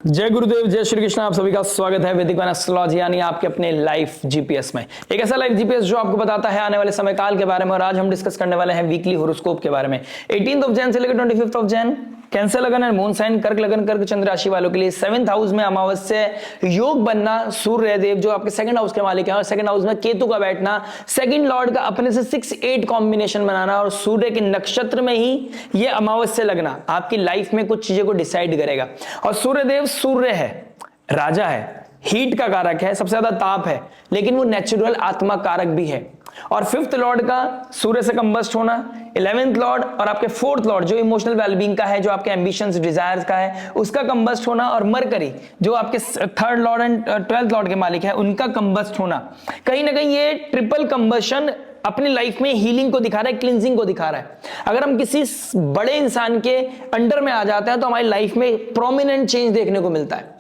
जय गुरुदेव, जय श्री कृष्ण। आप सभी का स्वागत है वैदिक एस्ट्रोलॉजी यानी आपके अपने लाइफ जीपीएस में। एक ऐसा लाइफ जीपीएस जो आपको बताता है आने वाले समय काल के बारे में। और आज हम डिस्कस करने वाले हैं वीकली होरोस्कोप के बारे में। 18 जैन से लेकर 25 जैन कैंसर लगन है, मून साइन कर्क लगन, कर्क चंद्र राशि वालों के लिए 7th हाउस में अमावस्या योग बनना, सूर्य देव जो आपके 2nd हाउस के मालिक हैं, और 2nd हाउस में केतु का बैठना, 2nd लॉर्ड का अपने से 6-8 कॉम्बिनेशन बनाना, और सूर्य के नक्षत्र में ही ये अमावस्या लगना आपकी लाइफ में कुछ चीजों को डिसाइड करेगा। और सूर्य देव सूर्य है, राजा है, हीट का कारक है, सबसे ज्यादा ताप है, लेकिन वो नेचुरल आत्मा कारक भी है। और 5th लॉर्ड का सूर्य से कंबस्ट होना, 11th लॉर्ड और आपके 4th लॉर्ड जो इमोशनल वेलबींग का है, जो आपके एम्बिशंस डिजायर्स का है, उसका कंबस्ट होना, और मरकरी जो आपके 3rd Lord and 12th Lord के मालिक है, उनका कंबस्ट होना। कहीं ना कहीं ये ट्रिपल कंबशन अपनी लाइफ में हीलिंग को दिखा रहा है, क्लिंजिंग को दिखा रहा है। अगर हम किसी बड़े इंसान के अंडर में आ जाते हैं तो हमारी लाइफ में प्रोमिनेंट चेंज देखने को मिलता है।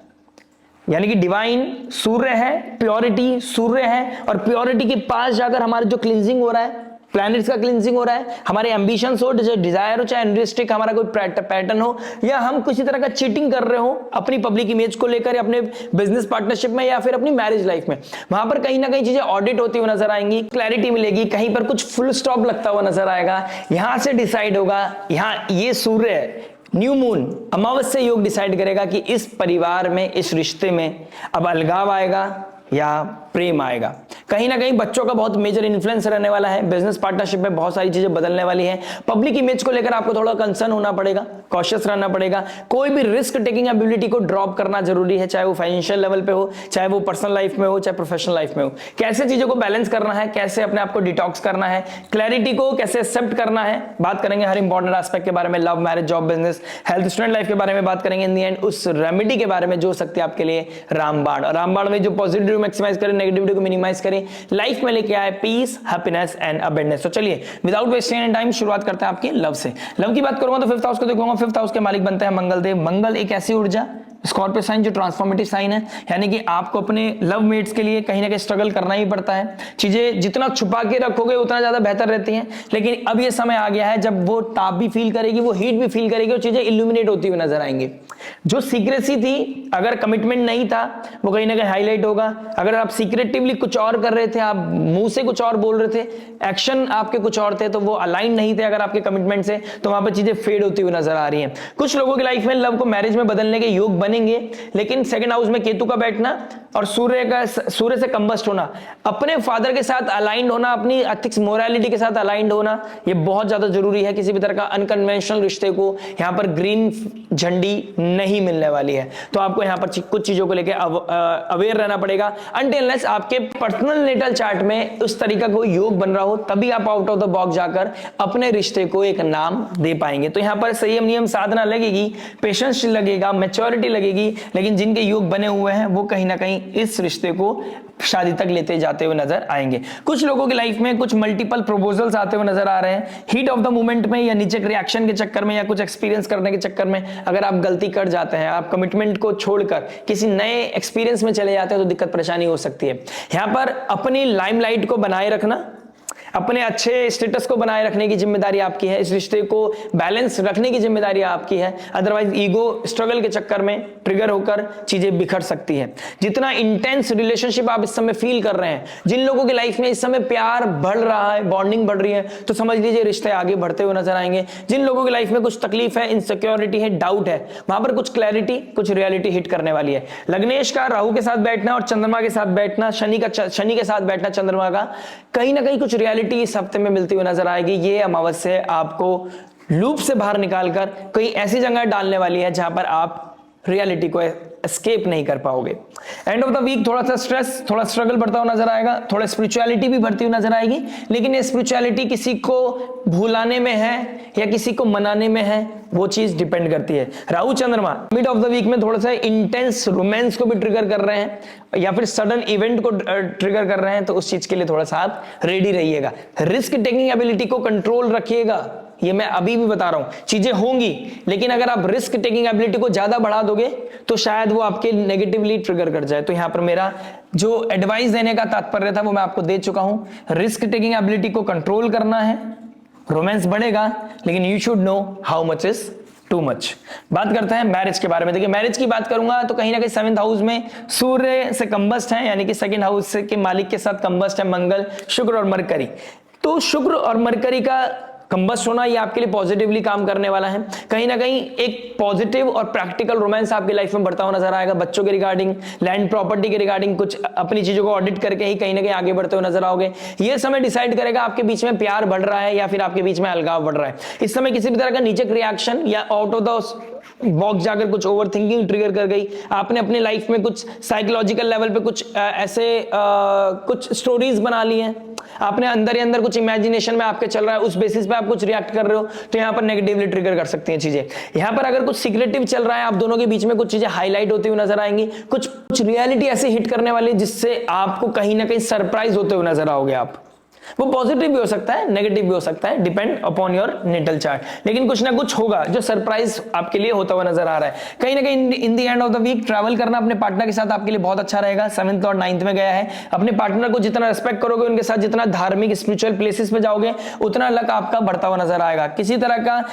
यानी कि डिवाइन सूर्य है, प्योरिटी सूर्य है, और प्योरिटी के पास जाकर हमारा जो क्लिंजिंग हो रहा है, प्लैनेट्स का क्लिंजिंग हो रहा है, हमारे एम्बिशंस हो, डिजायर हो, चाहे अनरिस्ट्रिक्ट हमारा कोई पैटर्न हो, या हम किसी तरह का चीटिंग कर रहे हो अपनी पब्लिक इमेज को लेकर, या अपने बिजनेस पार्टनरशिप में, या फिर अपनी मैरिज लाइफ में, वहां पर कहीं ना कहीं चीजें ऑडिट होती हुई नजर आएंगी, क्लैरिटी मिलेगी, कहीं पर कुछ फुल स्टॉप लगता हुआ नजर आएगा। यहां से डिसाइड होगा, यहां ये सूर्य न्यू मून अमावस्या योग डिसाइड करेगा कि इस परिवार में, इस रिश्ते में अब अलगाव आएगा या प्रेम आएगा। कहीं ना कहीं बच्चों का बहुत मेजर इन्फ्लुएंस रहने वाला है। बिजनेस पार्टनरशिप में बहुत सारी चीजें बदलने वाली हैं। पब्लिक इमेज को लेकर आपको थोड़ा कंसर्न होना पड़ेगा, कॉशियस रहना पड़ेगा। कोई भी रिस्क टेकिंग एबिलिटी को ड्रॉप करना जरूरी है, चाहे वो फाइनेंशियल लेवल पे हो, चाहे वो पर्सनल लाइफ में हो, चाहे प्रोफेशनल लाइफ में हो। कैसे चीजों को बैलेंस करना है, कैसे अपने आप को डिटॉक्स करना है, क्लैरिटी को कैसे एक्सेप्ट करना है, बात करेंगे हर इंपॉर्टेंट एस्पेक्ट के बारे में। Love, marriage, job, business, health, student life के बारे में बात करेंगे। इन दी एंड उस रेमेडी के बारे में जो सकती है आपके लिए रामबाण, और रामबाण में जो पॉजिटिविटी मैक्सिमाइज करे, नेगेटिविटी को मिनिमाइज करें, लाइफ में लेके आए पीस, हैप्पीनेस एंड अबंडेंस। तो चलिए विदाउट वेस्टिंग एनी टाइम शुरुआत करते हैं आपके लव से। लव की बात करूंगा तो 5th हाउस को देखूंगा। 5th हाउस के मालिक बनते हैं मंगल देव। मंगल एक ऐसी ऊर्जा, स्कॉर्पियो साइन जो ट्रांसफॉर्मेटिव साइन है, यानी कि आपको अपने लव मेट्स के लिए कहीं ना कहीं स्ट्रगल करना ही पड़ता है। चीजें जितना छुपा के रखोगे उतना ज्यादा बेहतर रहती हैं, लेकिन अब ये समय आ गया है जब वो ताप भी फील करेगी, वो हीट भी फील करेगी, और चीजें इल्यूमिनेट होती हुई नजर आएंगी। जो सीक्रेसी थी, अगर कमिटमेंट नहीं था, वो कहीं ना कहीं हाईलाइट होगा। अगर आप सीक्रेटिवली कुछ और कर रहे थे, आप मुंह से कुछ और बोल रहे थे, एक्शन आपके कुछ और थे, तो वो अलाइन नहीं थे अगर आपके कमिटमेंट से, तो वहां पर चीजें फेड होती हुई नजर आ रही हैं। कुछ लोगों की लाइफ में लव को मैरिज में बदलने के योग बनेंगे, लेकिन 2nd हाउस में केतु का बैठना और सूर्य से कंबस्ट होना, अपने फादर के साथ अलाइंड होना, अपनी एथिक्स मोरालिटी के साथ अलाइंड होना, ये बहुत ज्यादा जरूरी है। किसी भी तरह का अनकन्वेंशनल रिश्ते को यहां पर ग्रीन झंडी नहीं मिलने वाली है, तो आपको यहां पर कुछ चीजों को लेकर अवेयर रहना पड़ेगा। अनटिल अनलेस आपके पर्सनल नेटल चार्ट में उस तरीका को योग बन रहा हो, तभी आप आउट ऑफ द बॉक्स जाकर अपने रिश्ते को एक नाम दे पाएंगे। तो यहां पर संयम, नियम, साधना लगेगी, पेशेंस लगेगा, मैच्योरिटी लगेगी, लेकिन जिनके योग बने हुए हैं वो कहीं ना कहीं इस रिश्ते को शादी तक लेते जाते हुए नजर आएंगे। कुछ लोगों की लाइफ में कुछ मल्टीपल प्रपोजल्स आते हुए नजर आ रहे हैं। हीट ऑफ द मोमेंट में, या नीचे रिएक्शन के चक्कर में, या कुछ एक्सपीरियंस करने के चक्कर में अगर आप गलती कर जाते हैं, आप कमिटमेंट को छोड़कर किसी नए एक्सपीरियंस में चले जाते हैं, तो दिक्कत परेशानी हो सकती है। यहां पर अपनी लाइमलाइट को बनाए रखना, अपने अच्छे स्टेटस को बनाए रखने की जिम्मेदारी आपकी है। इस रिश्ते को बैलेंस रखने की जिम्मेदारी आपकी है, अदरवाइज ईगो स्ट्रगल के चक्कर में ट्रिगर होकर चीजें बिखर सकती है। जितना इंटेंस रिलेशनशिप आप इस समय फील कर रहे हैं, जिन लोगों की लाइफ में इस समय प्यार बढ़ रहा है, बॉन्डिंग बढ़ रही है, तो समझ लीजिए रिश्ते आगे बढ़ते हुए नजर आएंगे। जिन लोगों की लाइफ में कुछ तकलीफ है, इनसिक्योरिटी है, डाउट है, वहां पर कुछ क्लैरिटी, कुछ रियलिटी हिट करने वाली है। लग्नेश का राहु के साथ बैठना और चंद्रमा के साथ बैठना, शनि के साथ बैठना चंद्रमा का, कहीं ना कहीं कुछ रियलिटी इस हफ्ते में मिलती हुई नजर आएगी। ये अमावस्या आपको लूप से बाहर निकालकर कहीं ऐसी जगह डालने वाली है जहां पर आप रियलिटी को एस्केप नहीं कर पाओगे। एंड ऑफ द वीक थोड़ा सा स्ट्रेस, थोड़ा स्ट्रगल बढ़ता हुआ नजर आएगा, थोड़ा स्पिरिचुअलिटी भी बढ़ती हुई नजर आएगी, लेकिन ये स्पिरिचुअलिटी किसी को भुलाने में है या किसी को मनाने में है, वो चीज डिपेंड करती है। राहु चंद्रमा मिड ऑफ द वीक में थोड़ा सा इंटेंस रोमांस को भी ट्रिगर कर रहे हैं, या फिर सडन इवेंट को ट्रिगर कर रहे हैं, तो उस चीज के लिए थोड़ा सा आप रेडी रहिएगा। रिस्क टेकिंग एबिलिटी को कंट्रोल रखिएगा, ये मैं अभी भी बता रहा हूं। चीजें होंगी, लेकिन अगर आप रिस्क टेकिंग एबिलिटी को ज्यादा बढ़ा दोगे तो शायद वो आपके नेगेटिवली ट्रिगर कर जाए। तो यहां पर मेरा जो एडवाइस देने का तात्पर्य था वो मैं आपको दे चुका हूं। रिस्क टेकिंग एबिलिटी को कंट्रोल करना है, रोमांस बढ़ेगा, लेकिन you should know how much is too much. बात करते हैं मैरिज के बारे में। देखिए मैरिज की बात करूंगा तो कहीं ना कहीं 7th हाउस में सूर्य से कंबस्ट है, यानी कि 2nd हाउस के मालिक के साथ कंबस्ट है मंगल, शुक्र और मरकरी। तो शुक्र और मरकरी का कंबस्ट होना ये आपके लिए पॉजिटिवली काम करने वाला है। कहीं ना कहीं एक पॉजिटिव और प्रैक्टिकल रोमांस आपकी लाइफ में बढ़ता हुआ नजर आएगा। बच्चों के रिगार्डिंग, लैंड प्रॉपर्टी के रिगार्डिंग कुछ अपनी चीजों को ऑडिट करके ही कहीं ना कहीं आगे बढ़ते हुए नजर आओगे। ये समय डिसाइड करेगा आपके बीच में प्यार बढ़ रहा है या फिर आपके बीच में अलगाव बढ़ रहा है। इस समय किसी भी तरह का नीचक रिएक्शन या आउट ऑफ द बॉक्स जाकर कुछ ओवर थिंकिंग ट्रिगर कर गई, आपने अपनी लाइफ में कुछ साइकोलॉजिकल लेवल पे कुछ ऐसे कुछ स्टोरीज बना ली हैं, आपने अंदर ही अंदर कुछ इमेजिनेशन में आपके चल रहा है, उस बेसिस पे आप कुछ रिएक्ट कर रहे हो, तो यहां पर नेगेटिवली ट्रिगर कर सकती हैं चीजें। यहां पर अगर कुछ सीक्रेटिव चल रहा है, आप दोनों के बीच में कुछ चीजें हाईलाइट होती हुई नजर आएंगी, कुछ रियलिटी ऐसे हिट करने वाली जिससे आपको कहीं ना कहीं सरप्राइज होते हुए नजर आओगे आप। वो पॉजिटिव भी हो सकता है, नेगेटिव भी हो सकता है, depend upon your natal chart, लेकिन कुछ ना कुछ होगा जो सरप्राइज आपके लिए होता हुआ नजर आ रहा है। कहीं ना कहीं in the end of the week travel करना अपने पार्टनर के साथ आपके लिए बहुत अच्छा रहेगा। 7th और 9th में गया है, अपने पार्टनर को जितना रिस्पेक्ट करोगे, उनके साथ जितना धार्मिक स्पिरिचुअल प्लेसेस पे जाओगे, उतना लक आपका बढ़ता हुआ नजर आएगा। किसी तरह का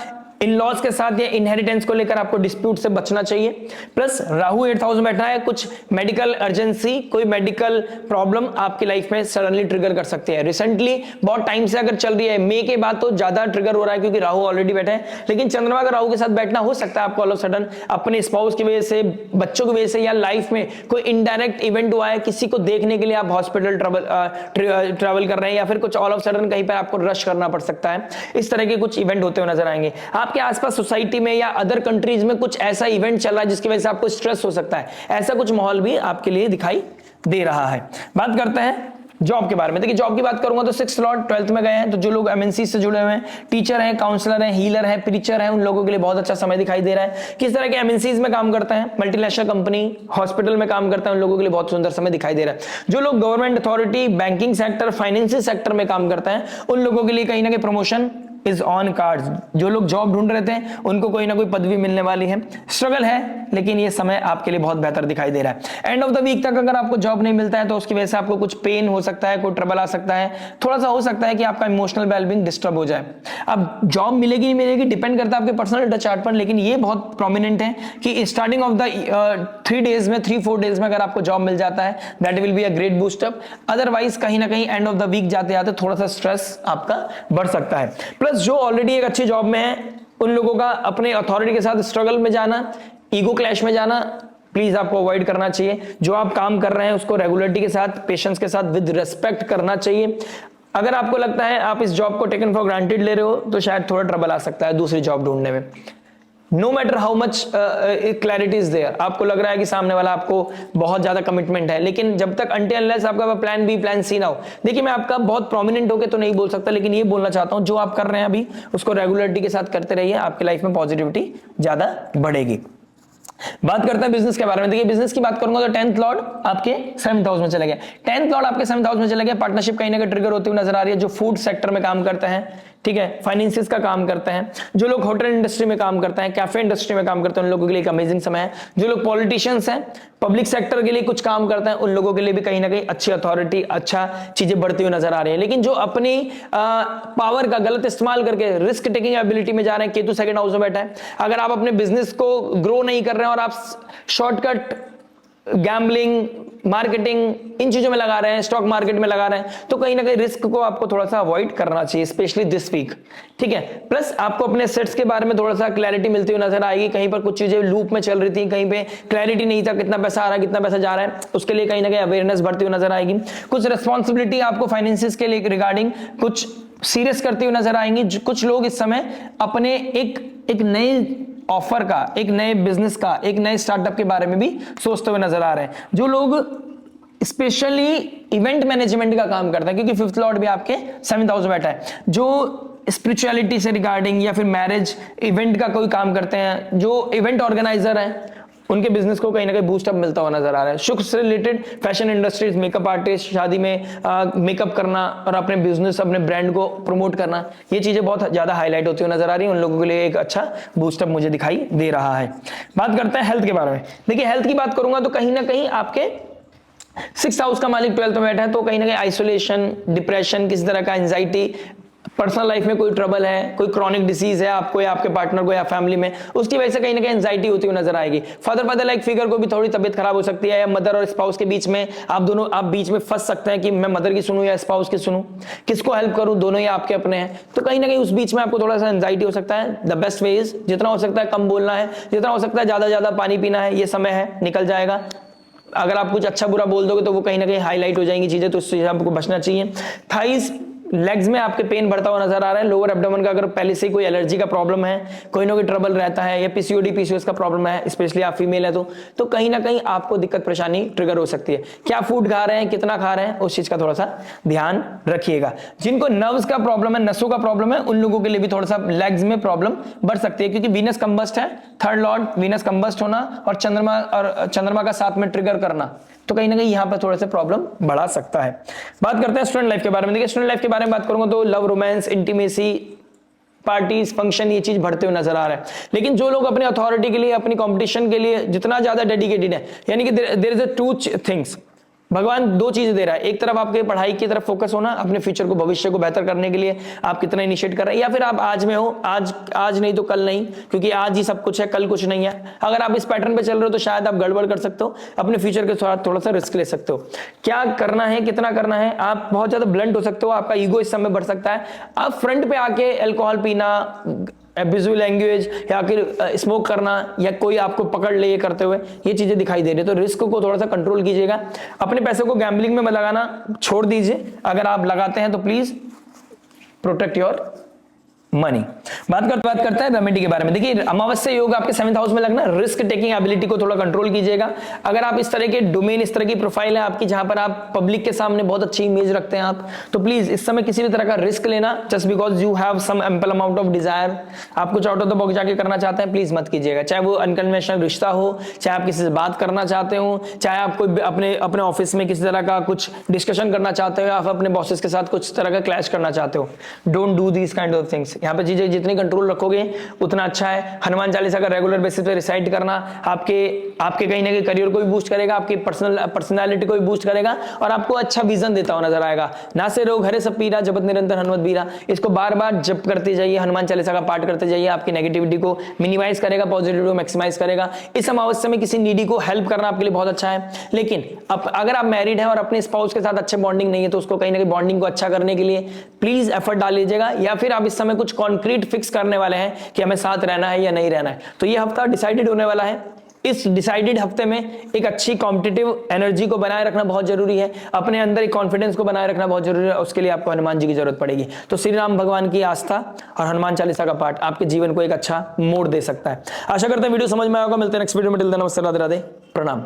इन लॉज के साथ या इनहेरिटेंस को लेकर आपको डिस्प्यूट से बचना चाहिए। प्लस राहु 8th हाउस में बैठा है, कुछ मेडिकल अर्जेंसी, कोई मेडिकल प्रॉब्लम आपकी लाइफ में सडनली ट्रिगर कर सकती है। रिसेंटली बहुत टाइम से अगर चल रही है, मई के बाद तो ज्यादा ट्रिगर हो रहा है क्योंकि राहु ऑलरेडी बैठे हैं, लेकिन चंद्रमा का राहु के साथ बैठना हो सकता है आपको ऑल ऑफ सडन अपने स्पाउस की वजह से, बच्चों की वजह से, या लाइफ में कोई इनडायरेक्ट इवेंट हुआ है, किसी को देखने के लिए आप हॉस्पिटल ट्रेवल कर रहे हैं, या फिर कुछ ऑल ऑफ सडन कहीं पर आपको रश करना पड़ सकता है। इस तरह के कुछ इवेंट होते हुए नजर आएंगे। आपके आसपास सोसाइटी में या अदर कंट्रीज में कुछ ऐसा इवेंट चल रहा है जिसकी वजह से आपको स्ट्रेस हो सकता है, ऐसा कुछ माहौल भी आपके लिए दिखाई दे रहा है। बात करते हैं जॉब के बारे में। देखिए जॉब की बात करूंगा तो 6th लॉर्ड 12th में गए हैं, तो जो लोग एमएनसी से जुड़े हुए हैं, टीचर हैं, काउंसलर हैं, हीलर हैं, प्रीचर हैं, उन लोगों के लिए बहुत अच्छा समय दिखाई दे रहा है। किस तरह के एमएनसीज में काम करते हैं, मल्टीनेशनल कंपनी, हॉस्पिटल में काम करते हैं, उन लोगों के लिए बहुत सुंदर समय दिखाई दे रहा है। जो लोग government authority, banking sector, financial sector में काम करते हैं, उन लोगों के लिए कहीं ना कहीं प्रमोशन इज ऑन कार्ड्स। जो लोग जॉब ढूंढ रहे थे उनको कोई ना कोई पदवी मिलने वाली है। स्ट्रगल है लेकिन ये समय आपके लिए बहुत बेहतर दिखाई दे रहा है। एंड ऑफ द वीक तक अगर आपको जॉब नहीं मिलता है तो उसकी वजह से आपको कुछ पेन हो सकता है, कोई ट्रबल आ सकता है, थोड़ा सा हो सकता है कि आपका इमोशनल वेलबींग डिस्टर्ब हो जाए। अब जॉब मिलेगी नहीं मिलेगी डिपेंड करता है आपके पर्सनल चार्ट पर, लेकिन ये बहुत प्रोमिनेंट है कि स्टार्टिंग ऑफ द 3 डेज में, 3-4 डेज में अगर आपको जॉब मिल जाता है, that will be a great boost up. Otherwise कहीं ना कहीं एंड ऑफ द वीक जाते जाते थोड़ा सा स्ट्रेस आपका बढ़ सकता है। प्लस जो ऑलरेडी एक अच्छी जॉब में है, उन लोगों का अपने अथॉरिटी के साथ स्ट्रगल में जाना, ईगो क्लैश में जाना प्लीज आपको अवॉइड करना चाहिए। जो आप काम कर रहे हैं उसको रेगुलरिटी के साथ, पेशेंस के साथ, विद रिस्पेक्ट करना चाहिए। अगर आपको लगता है आप इस जॉब को टेकन फॉर ग्रांटेड ले रहे हो तो शायद थोड़ा ट्रबल आ सकता है दूसरी जॉब ढूंढने में। No matter how much clarity is there, आपको लग रहा है कि सामने वाला आपको बहुत ज्यादा कमिटमेंट है, लेकिन जब तक अनटिल अनलेस आपका प्लान बी प्लान सी ना हो। देखिए मैं आपका बहुत प्रोमिनेंट होकर तो नहीं बोल सकता, लेकिन ये बोलना चाहता हूं जो आप कर रहे हैं अभी उसको रेगुलरिटी के साथ करते रहिए, आपकी लाइफ में पॉजिटिविटी ज्यादा बढ़ेगी। बात करते हैं बिजनेस के बारे में। देखिए बिजनेस की बात करूंगा तो 10th लॉर्ड आपके 7th हाउस में चले गए। 10th लॉर्ड आपके 7th हाउस में चले गए, पार्टनरशिप कहीं ना कहीं ट्रिगर होती हुई नजर आ रही है। जो फूड सेक्टर में काम करते हैं, ठीक है, फाइनेंसिस का काम करते हैं, जो लोग होटल इंडस्ट्री में काम करते हैं, कैफे इंडस्ट्री में काम करते हैं, उन लोगों के लिए एक अमेजिंग समय है। जो लोग पॉलिटिशियंस हैं, पब्लिक सेक्टर के लिए कुछ काम करते हैं, उन लोगों के लिए भी कहीं ना कहीं अच्छी अथॉरिटी, अच्छा चीजें बढ़ती हुई नजर आ रही है। लेकिन जो अपनी पावर का गलत इस्तेमाल करके रिस्क टेकिंग एबिलिटी में जा रहे हैं, केतु 2nd हाउस में बैठा है, अगर आप अपने बिजनेस को ग्रो नहीं कर रहे हैं और आप शॉर्टकट गैम्बलिंग, मार्केटिंग इन चीजों में लगा रहे हैं, स्टॉक मार्केट में लगा रहे हैं, तो कहीं ना कहीं रिस्क को आपको थोड़ा सा अवॉइड करना चाहिए, स्पेशली दिस वीक, ठीक है। प्लस आपको अपने सेट्स के बारे में थोड़ा सा क्लैरिटी मिलती हुई नजर आएगी। कहीं पर कुछ चीजें लूप में चल रही थी, कहीं पे क्लैरिटी नहीं था, कितना पैसा आ रहा है, कितना पैसा जा रहा है, उसके लिए कहीं ना कहीं अवेयरनेस बढ़ती हुई नजर आएगी। कुछ रिस्पॉन्सिबिलिटी आपको फाइनेंसिस के लिए रिगार्डिंग कुछ सीरियस करती हुई नजर आएंगी। कुछ लोग इस समय अपने एक नए ऑफर का, एक नए बिजनेस का, एक नए स्टार्टअप के बारे में भी सोचते हुए नजर आ रहे हैं। जो लोग स्पेशली इवेंट मैनेजमेंट का काम करते हैं, क्योंकि 5th लॉर्ड भी आपके 7th हाउस में बैठा है, जो स्पिरिचुअलिटी से रिगार्डिंग या फिर मैरिज इवेंट का कोई काम करते हैं, जो इवेंट ऑर्गेनाइजर हैं, उनके बिजनेस को कहीं ना कहीं बूस्टअप मिलता हुआ नजर आ रहा है। शुक्र से related fashion industries, makeup artist, शादी में मेकअप करना और अपने बिजनेस, अपने ब्रांड को प्रमोट करना, ये चीजें बहुत ज्यादा हाईलाइट होती हुई नजर आ रही है। उन लोगों के लिए एक अच्छा बूस्टअप मुझे दिखाई दे रहा है। बात करते हैं हेल्थ के बारे में। देखिए हेल्थ की बात करूंगा तो कहीं ना कहीं आपके 6th हाउस का मालिक 12th में बैठा है, तो कहीं ना कहीं आइसोलेशन, डिप्रेशन, किसी तरह का एंजाइटी, पर्सनल लाइफ में कोई ट्रबल है, कोई क्रॉनिक डिसीज है आपको या आपके पार्टनर को या फैमिली में, उसकी वजह से कहीं ना कहीं एंजाइटी होती हुई नजर आएगी। फादर लाइक फिगर को भी थोड़ी तबियत खराब हो सकती है, या मदर और स्पाउस के बीच में आप बीच में फंस सकते हैं कि मैं मदर की सुनूं या स्पाउस की सुनूं, किसको हेल्प करूं, दोनों ही आपके अपने हैं। तो कहीं ना कहीं उस बीच में आपको थोड़ा सा एंजाइटी हो सकता है। द बेस्ट वे इज जितना हो सकता है कम बोलना है, जितना हो सकता है ज्यादा पानी पीना है। ये समय है, निकल जाएगा। अगर आप कुछ अच्छा बुरा बोल दोगे तो वो कहीं ना कहीं हाईलाइट हो जाएंगी चीजें, तो उससे आपको बचना चाहिए। थाइस, लेग्स में आपके पेन बढ़ता हुआ नजर आ रहा है। लोअर एब्डोमेन का अगर पहले से कोई एलर्जी का प्रॉब्लम है, कोई ना कोई ट्रबल रहता है, या पीसीओडी पीसीओएस का प्रॉब्लम है, स्पेशली आप फीमेल है तो कहीं ना कहीं आपको दिक्कत परेशानी ट्रिगर हो सकती है। क्या फूड खा रहे हैं, कितना खा रहे हैं, उस चीज का थोड़ा सा ध्यान रखिएगा। जिनको नर्व्स का प्रॉब्लम है, नसों का प्रॉब्लम है, उन लोगों के लिए भी थोड़ा सा लेग्स में प्रॉब्लम बढ़ सकती है, क्योंकि वीनस कंबस्ट है, थर्ड लॉर्ड वीनस कंबस्ट होना और चंद्रमा का साथ में ट्रिगर करना, तो कहीं ना कहीं यहां पर थोड़ा सा प्रॉब्लम बढ़ा सकता है। बात करते हैं स्टूडेंट लाइफ के बारे में। देखिए स्टूडेंट लाइफ के बारे में बात करूंगा तो love, romance, intimacy, parties, function, ये चीज बढ़ते हुए नजर आ रहा है। लेकिन जो लोग अपनी अथॉरिटी के लिए, अपनी कंपटीशन के लिए जितना ज्यादा डेडिकेटेड है, यानी कि there is a two things, भगवान दो चीजें दे रहा है। एक तरफ आपके पढ़ाई की तरफ फोकस होना, अपने फ्यूचर को, भविष्य को बेहतर करने के लिए आप कितना इनिशिएट कर रहे हैं, या फिर आप आज में हो, आज नहीं तो कल नहीं, क्योंकि आज ही सब कुछ है, कल कुछ नहीं है। अगर आप इस पैटर्न पे चल रहे हो तो शायद आप गड़बड़ कर सकते हो, अपने फ्यूचर के साथ थोड़ा सा रिस्क ले सकते हो। क्या करना है, कितना करना है, आप बहुत ज्यादा ब्लंट हो सकते हो, आपका ईगो इस समय बढ़ सकता है। आप फ्रंट पे आके अल्कोहल पीना, एब्यूजिव लैंग्वेज, या फिर स्मोक करना, या कोई आपको पकड़ ले ये करते हुए, ये चीजें दिखाई दे रही है। तो रिस्क को थोड़ा सा कंट्रोल कीजिएगा। अपने पैसे को गैम्बलिंग में लगाना छोड़ दीजिए। अगर आप लगाते हैं तो प्लीज प्रोटेक्ट योर मनी। बात करते हैं रेमेडी के बारे में। देखिए अमावस्या योग आपके 7th हाउस में लगना, रिस्क टेकिंग एबिलिटी को थोड़ा कंट्रोल कीजिएगा। अगर आप इस तरह के डोमेन, इस तरह की प्रोफाइल है आपकी जहां पर आप पब्लिक के सामने बहुत अच्छी इमेज रखते हैं आप, तो प्लीज इस समय किसी भी तरह का रिस्क लेना just because you have some ample amount of desire, आप कुछ आउट ऑफ द बॉक्स जाके करना चाहते हैं, प्लीज मत कीजिएगा। चाहे वो अनकन्वेंशनल रिश्ता हो, चाहे आप किसी से बात करना चाहते हो, चाहे आप कोई अपने ऑफिस में किसी तरह का कुछ डिस्कशन करना चाहते हो, आप अपने बॉसेस के साथ कुछ तरह का क्लैश करना चाहते हो, don't do these kind of things. यहाँ पे चीजें जितनी कंट्रोल रखोगे उतना अच्छा है। हनुमान चालीसा का रेगुलर बेसिस पे रिसाइट करना आपके कहीं ना कहीं करियर को भी बूस्ट करेगा, आपकी पर्सनालिटी को भी बूस्ट करेगा, और आपको अच्छा विजन देता हुआ नजर आएगा। ना से रोग हरे सब पीरा, जपत निरंतर हनुमत बीरा, इसको बार बार जप करते जाइए, हनुमान चालीसा का पाठ करते जाइए। आपकी नेगेटिविटी को मिनिमाइज करेगा, पॉजिटिविटी को मैक्सिमाइज करेगा। इस अमावस्या में किसी नीडी को हेल्प करना आपके लिए बहुत अच्छा है। लेकिन अगर आप मैरिड हैं और अपने स्पाउस के साथ अच्छे बॉन्डिंग नहीं है, तो उसको कहीं ना कहीं बॉन्डिंग को अच्छा करने के लिए प्लीज एफर्ट डाल लीजिएगा। या फिर आप इस समय कुछ कॉन्क्रीट फिक्स करने वाले हैं कि हमें साथ रहना है या नहीं रहना है, तो ये हफ्ता डिसाइडेड होने वाला है। इस डिसाइडेड हफ्ते में एक अच्छी कॉम्पिटिटिव एनर्जी को बनाए रखना बहुत जरूरी है, अपने अंदर एक कॉन्फिडेंस को बनाए रखना बहुत जरूरी है। उसके लिए आपको हनुमान जी की जरूरत पड़ेगी। तो श्री राम भगवान की आस्था और हनुमान चालीसा का पाठ आपके जीवन को एक अच्छा मोड़ दे सकता है। आशा करते हैं वीडियो समझ में आएगा। मिलते हैं नेक्स्ट वीडियो में। टिल देन नमस्ते, राधे राधे, प्रणाम।